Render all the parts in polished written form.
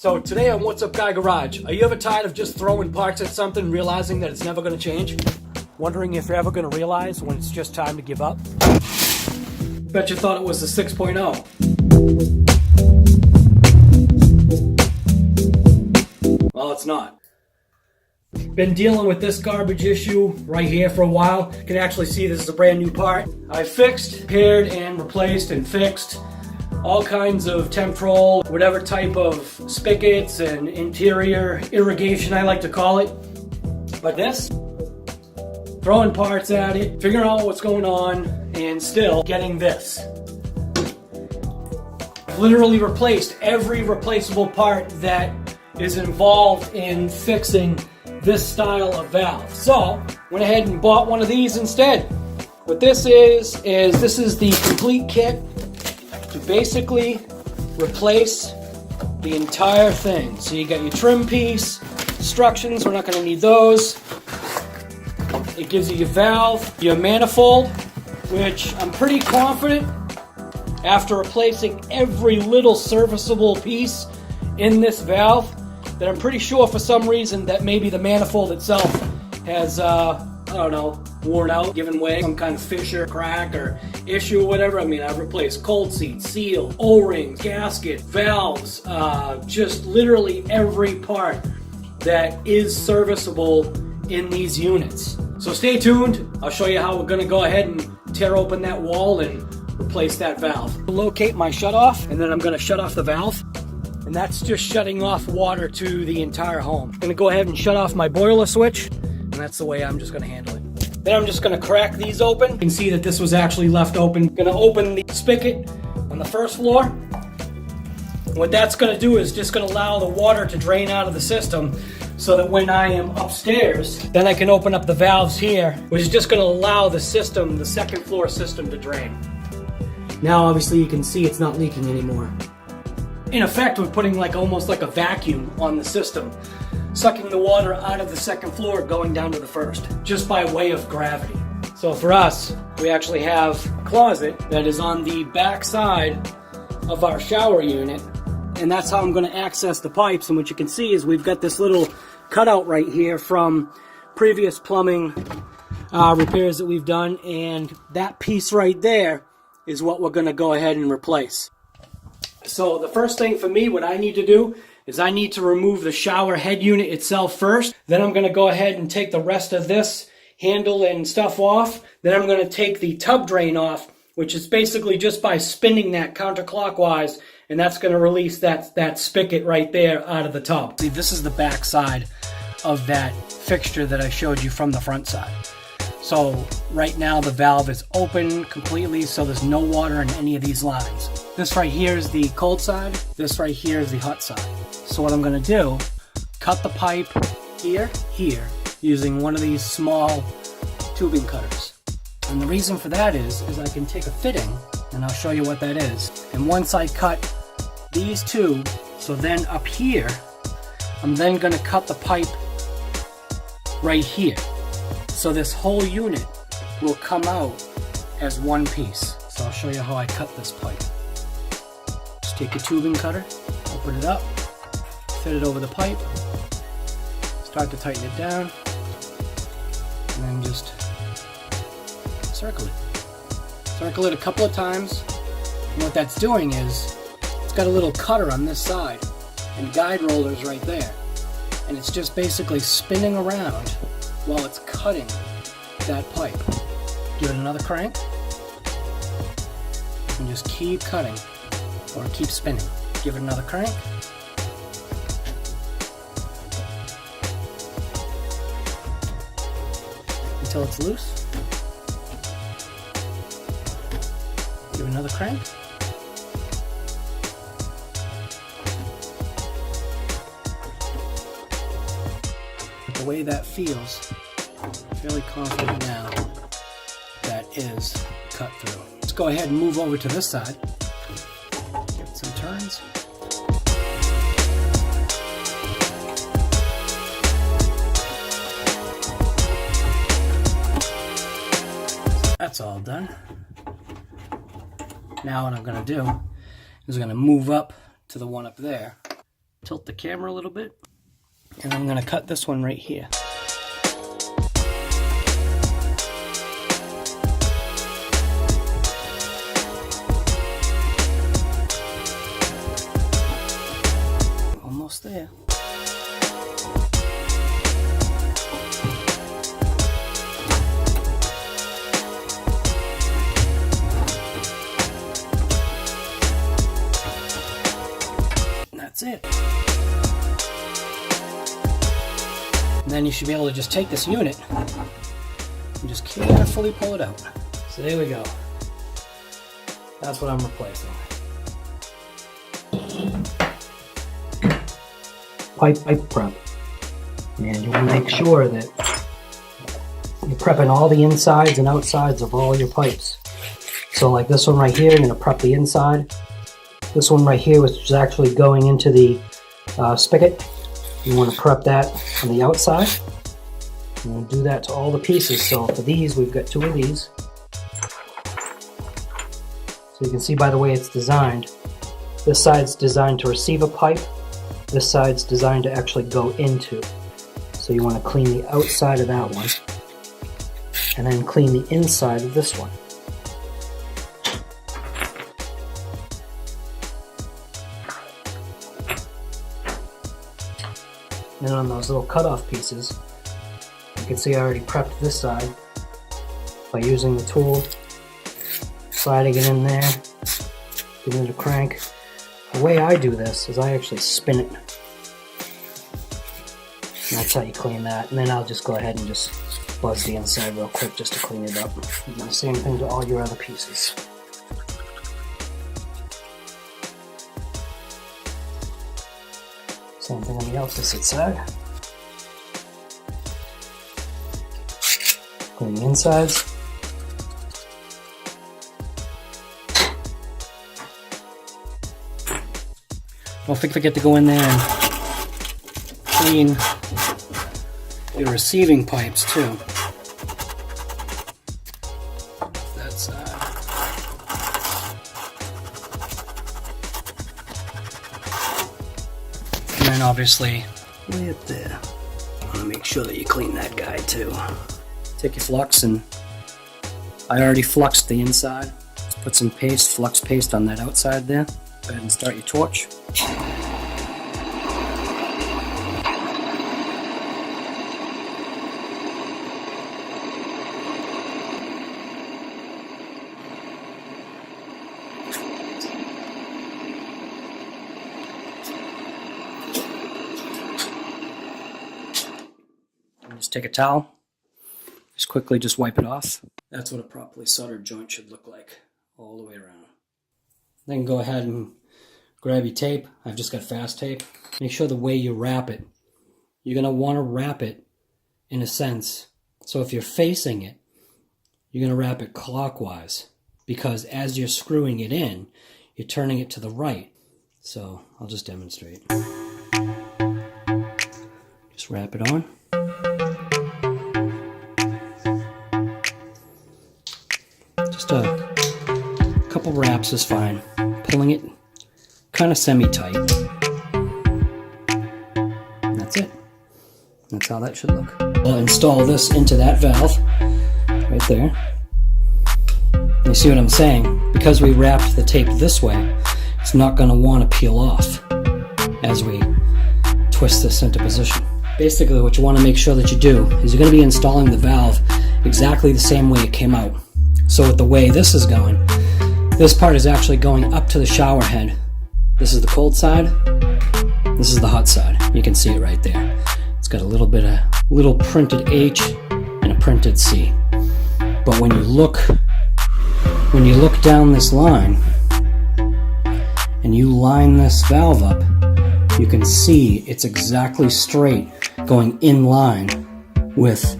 So today on What's Up Guy Garage, are you ever tired of just throwing parts at something, realizing that it's never going to change? Wondering if you're ever going to realize when it's just time to give up? Bet you thought it was the 6.0. Well, it's not. Been dealing with this garbage issue right here for a while. You can actually see this is a brand new part. I fixed, repaired, and replaced and fixed all kinds of temporal, whatever type of spigots and interior irrigation I like to call it. But this, throwing parts at it, figuring out what's going on, and still getting this. Literally replaced every replaceable part that is involved in fixing this style of valve. So, went ahead and bought one of these instead. What this is this is the complete kit to basically replace the entire thing. So you got your trim piece, instructions, we're not going to need those. It gives you your valve, your manifold, which I'm pretty confident after replacing every little serviceable piece in this valve that I'm pretty sure for some reason that maybe the manifold itself has, I don't know, worn out, given way, some kind of fissure, crack, or issue or whatever. I mean, I've replaced cold seats, seal, O-rings, gasket, valves, just literally every part that is serviceable in these units. So stay tuned. I'll show you how we're going to go ahead and tear open that wall and replace that valve. Locate my shutoff, and then I'm going to shut off the valve. And that's just shutting off water to the entire home. I'm going to go ahead and shut off my boiler switch, and that's the way I'm just going to handle it. Then I'm just going to crack these open. You can see that this was actually left open. I'm going to open the spigot on the first floor. What that's going to do is just going to allow the water to drain out of the system so that when I am upstairs, then I can open up the valves here, which is just going to allow the system, the second floor system, to drain. Now obviously you can see it's not leaking anymore. In effect, we're putting almost like a vacuum on the system, sucking the water out of the second floor going down to the first, just by way of gravity. So for us, we actually have a closet that is on the back side of our shower unit, and that's how I'm going to access the pipes. And what you can see is we've got this little cutout right here from previous plumbing repairs that we've done, and that piece right there is what we're going to go ahead and replace. So the first thing for me, what I need to do is I need to remove the shower head unit itself first. Then I'm going to go ahead and take the rest of this handle and stuff off. Then I'm going to take the tub drain off, which is basically just by spinning that counterclockwise, and that's going to release that spigot right there out of the tub. See, this is the back side of that fixture that I showed you from the front side. So right now the valve is open completely, so there's no water in any of these lines. This right here is the cold side, this right here is the hot side. So what I'm going to do, cut the pipe here, using one of these small tubing cutters. And the reason for that is I can take a fitting, and I'll show you what that is. And once I cut these two, so then up here, I'm then going to cut the pipe right here. So this whole unit will come out as one piece. So I'll show you how I cut this pipe. Just take a tubing cutter, open it up, fit it over the pipe, start to tighten it down, and then just circle it. Circle it a couple of times, and what that's doing is it's got a little cutter on this side and guide rollers right there, and it's just basically spinning around while it's cutting that pipe. Give it another crank and just keep cutting or keep spinning. Give it another crank. Until it's loose. Give it another crank. The way that feels, I'm fairly confident now that is cut through. Let's go ahead and move over to this side. Give it some turns. That's all done. Now what I'm going to do is I'm going to move up to the one up there tilt the camera a little bit. And I'm going to cut this one right here. Almost there. That's it. And then you should be able to just take this unit and just carefully pull it out. So there we go. That's what I'm replacing. Pipe prep. And you want to make sure that you're prepping all the insides and outsides of all your pipes. So like this one right here, I'm going to prep the inside. This one right here, which is actually going into the spigot, you want to prep that on the outside. And we'll do that to all the pieces. So for these, we've got 2 of these. So you can see by the way it's designed, this side's designed to receive a pipe, this side's designed to actually go into. So you want to clean the outside of that one, and then clean the inside of this one. And on those little cutoff pieces, you can see I already prepped this side by using the tool, sliding it in there, giving it a crank. The way I do this is I actually spin it. And that's how you clean that. And then I'll just go ahead and just buzz the inside real quick just to clean it up. And the same thing to all your other pieces. Same thing on the opposite side. Clean the insides. Don't forget to go in there and clean your receiving pipes too. That side. And then obviously, way up there, you want to make sure that you clean that guy too. Take your flux, and I already fluxed the inside. Let's put some paste, flux paste on that outside there. Go ahead and start your torch. Just take a towel, just quickly just wipe it off. That's what a properly soldered joint should look like all the way around. Then go ahead and grab your tape. I've just got fast tape. Make sure the way you wrap it, you're going to want to wrap it in a sense. So if you're facing it, you're going to wrap it clockwise, because as you're screwing it in, you're turning it to the right. So I'll just demonstrate. Just wrap it on. Just a couple wraps is fine. Pulling it kind of semi-tight. And that's it. That's how that should look. I'll install this into that valve right there. You see what I'm saying? Because we wrapped the tape this way, it's not going to want to peel off as we twist this into position. Basically what you want to make sure that you do is you're going to be installing the valve exactly the same way it came out. So with the way this is going, this part is actually going up to the shower head. This is the cold side, this is the hot side. You can see it right there. It's got a little printed H and a printed C. But when you look down this line and you line this valve up, you can see it's exactly straight, going in line with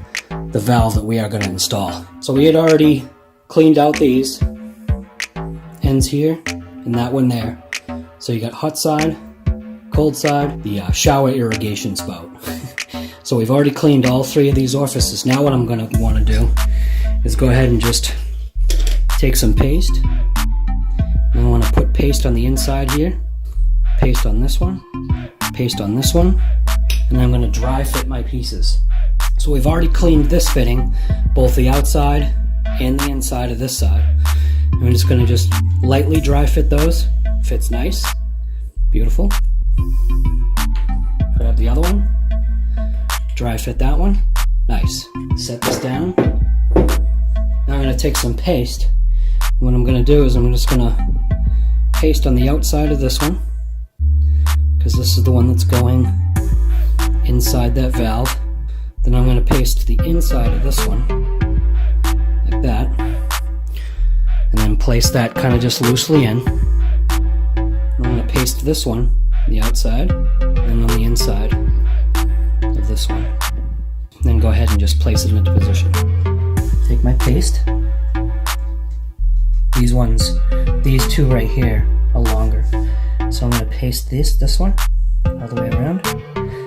the valve that we are going to install. So we had already cleaned out these ends here and that one there. So you got hot side, cold side, the shower irrigation spout. So we've already cleaned all 3 of these orifices. Now what I'm going to want to do is go ahead and just take some paste. And I want to put paste on the inside here, paste on this one, paste on this one, and then I'm going to dry fit my pieces. So we've already cleaned this fitting, both the outside and the inside of this side. I'm just going to just lightly dry fit those. Fits nice. Beautiful. Grab the other one. Dry fit that one. Nice. Set this down. Now I'm going to take some paste. And what I'm going to do is I'm just going to paste on the outside of this one, because this is the one that's going inside that valve. Then I'm going to paste the inside of this one, like that. And then place that kind of just loosely in. I'm going to paste this one on the outside and on the inside of this one. And then go ahead and just place it into position. Take my paste. These two right here are longer. So I'm going to paste this one all the way around.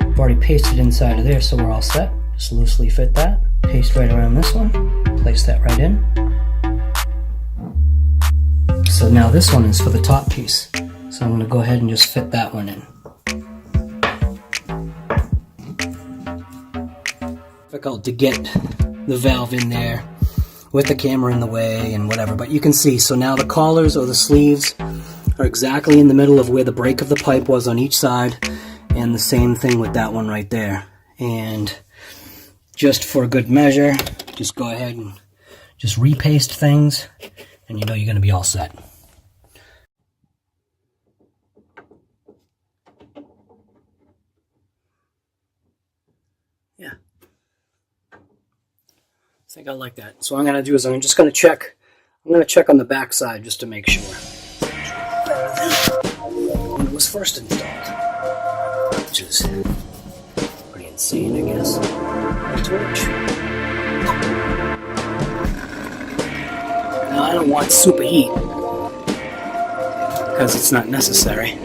I've already pasted inside of there, so we're all set. Just loosely fit that. Paste right around this one. Place that right in. So now this one is for the top piece. So I'm going to go ahead and just fit that one in. Difficult to get the valve in there with the camera in the way and whatever, but you can see. So now the collars or the sleeves are exactly in the middle of where the break of the pipe was on each side, and the same thing with that one right there. And just for good measure, just go ahead and just repaste things, and you know you're going to be all set. Yeah. I think I like that. So what I'm going to do is I'm just going to check. I'm going to check on the back side just to make sure. When it was first installed, which is pretty insane, I guess. Torch. Now I don't want super heat because it's not necessary.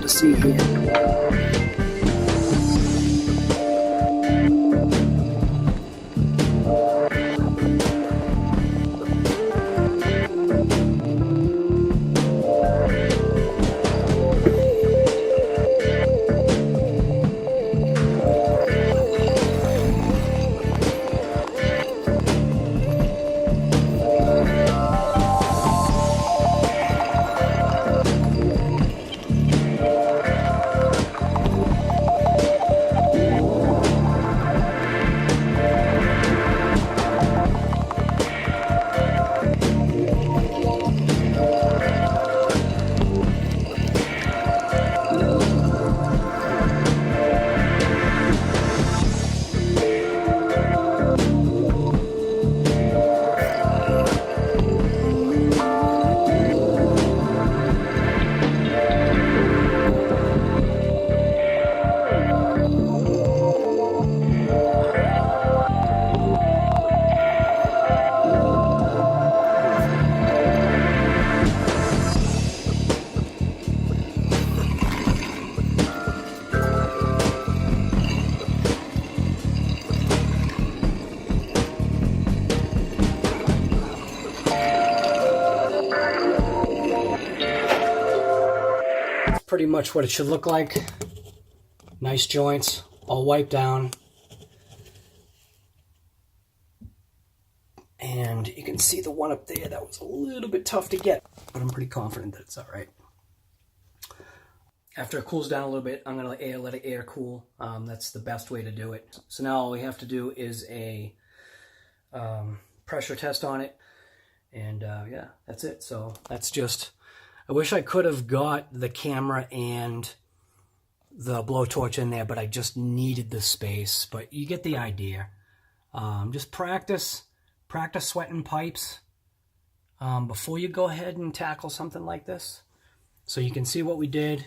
See here. Pretty much what it should look like. Nice joints, all wiped down. And you can see the one up there that was a little bit tough to get, but I'm pretty confident that it's all right. After it cools down a little bit, I'm gonna let it air cool. That's the best way to do it. So now all we have to do is a pressure test on it. And yeah, that's it. So that's just I wish I could have got the camera and the blowtorch in there, but I just needed the space. But you get the idea. Just practice sweating pipes before you go ahead and tackle something like this. So you can see what we did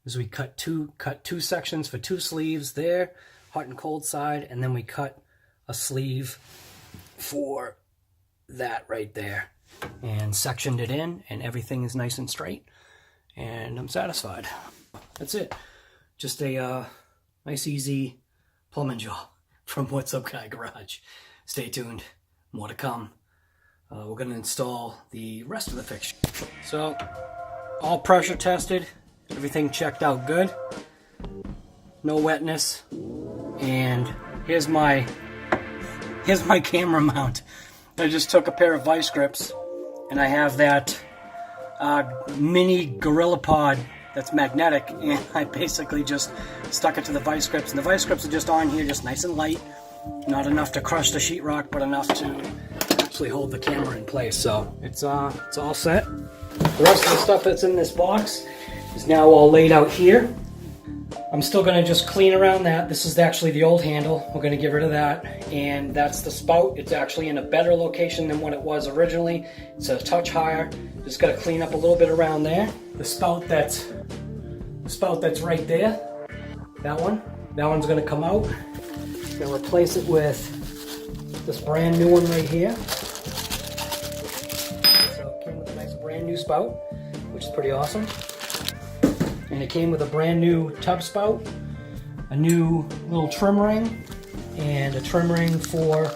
is we cut two sections for 2 sleeves there, hot and cold side, and then we cut a sleeve for that right there and sectioned it in, and everything is nice and straight, and I'm satisfied. That's it. Just a nice easy plumbing job from What's Up Guy Garage. Stay tuned, more to come. We're going to install the rest of the fixture. So all pressure tested, everything checked out good, no wetness, and here's my camera mount. I just took a pair of vice grips, and I have that mini Gorilla Pod that's magnetic, and I basically just stuck it to the vice grips, and the vice grips are just on here, just nice and light, not enough to crush the sheetrock, but enough to actually hold the camera in place. So it's all set. The rest of the stuff that's in this box is now all laid out here. I'm still going to just clean around that. This is actually the old handle. We're going to get rid of that. And that's the spout. It's actually in a better location than what it was originally. It's a touch higher. Just got to clean up a little bit around there. The spout that's right there, that one's going to come out. I'm going to replace it with this brand new one right here. So it came with a nice brand new spout, which is pretty awesome. And it came with a brand new tub spout, a new little trim ring, and a trim ring for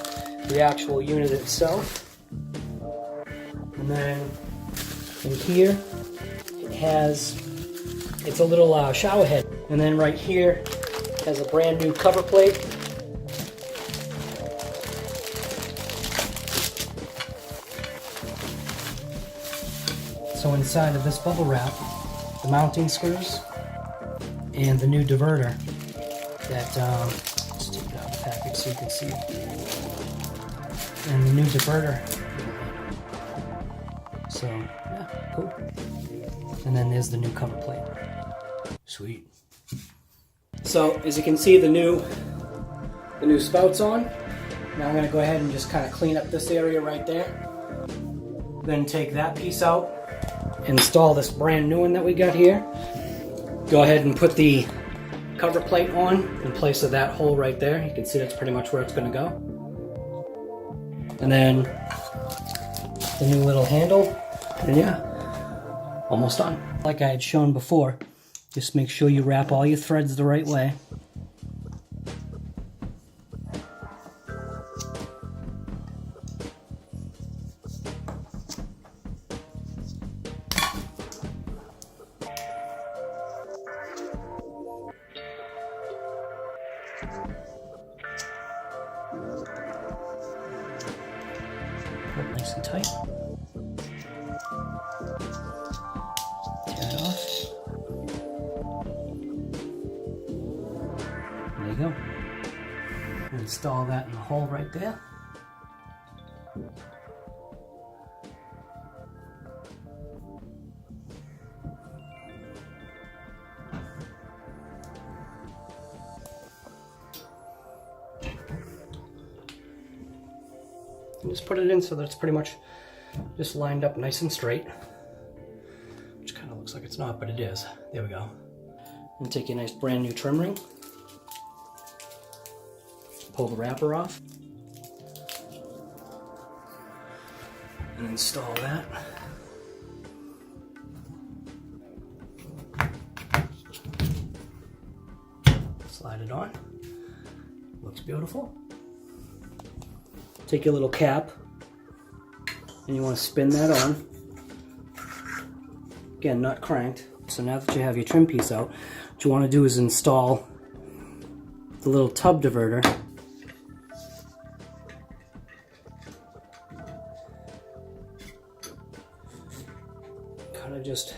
the actual unit itself. And then in here, it's a little shower head. And then right here has a brand new cover plate. So inside of this bubble wrap, the mounting screws and the new diverter that let's take it out of the package so you can see it. And the new diverter. So yeah, cool. And then there's the new cover plate. Sweet. So as you can see, the new spout's on. Now I'm going to go ahead and just kind of clean up this area right there. Then take that piece out. Install this brand new one that we got here. Go ahead and put the cover plate on in place of that hole right there. You can see that's pretty much where it's going to go. And then the new little handle, and yeah, almost done. Like I had shown before, just make sure you wrap all your threads the right way. Nice and tight. Tear it off. There you go. Install that in the hole right there. And just put it in so that it's pretty much just lined up nice and straight. Which kind of looks like it's not, but it is. There we go. And take a nice brand new trim ring. Pull the wrapper off. And install that. Slide it on. Looks beautiful. Take your little cap and you want to spin that on. Again, not cranked. So now that you have your trim piece out, what you want to do is install the little tub diverter. Kind of just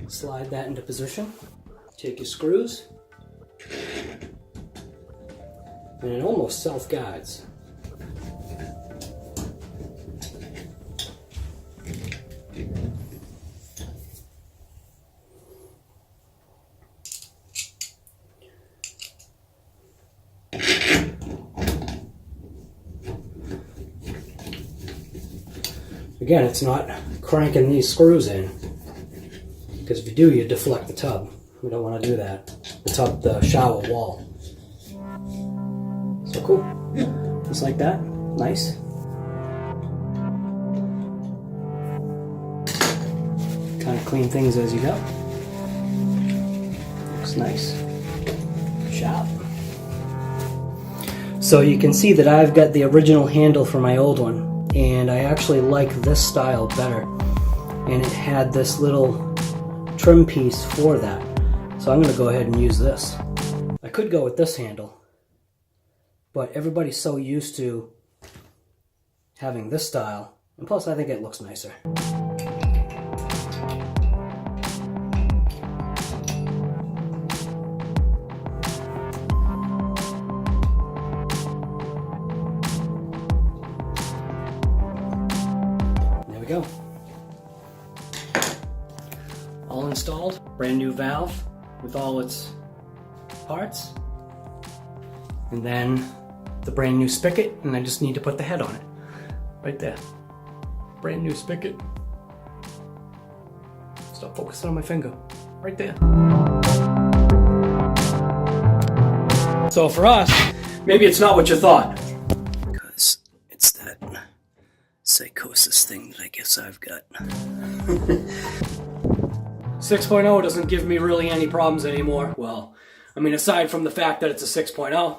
slide that into position. Take your screws, and it almost self-guides. Again, it's not cranking these screws in, because if you do, you deflect the tub. We don't want to do that. The shower wall. So cool. Just like that. Nice. Kind of clean things as you go. Looks nice. Sharp. So you can see that I've got the original handle for my old one, and I actually like this style better. And it had this little trim piece for that. So I'm going to go ahead and use this. I could go with this handle, but everybody's so used to having this style, and plus I think it looks nicer. There we go. All installed, brand new valve with all its parts, and then the brand new spigot, and I just need to put the head on it right there. Brand new spigot. Stop focusing on my finger. Right there. So for us, maybe it's not what you thought, because it's that psychosis thing that I guess I've got. 6.0 doesn't give me really any problems anymore. Well, I mean, aside from the fact that it's a 6.0,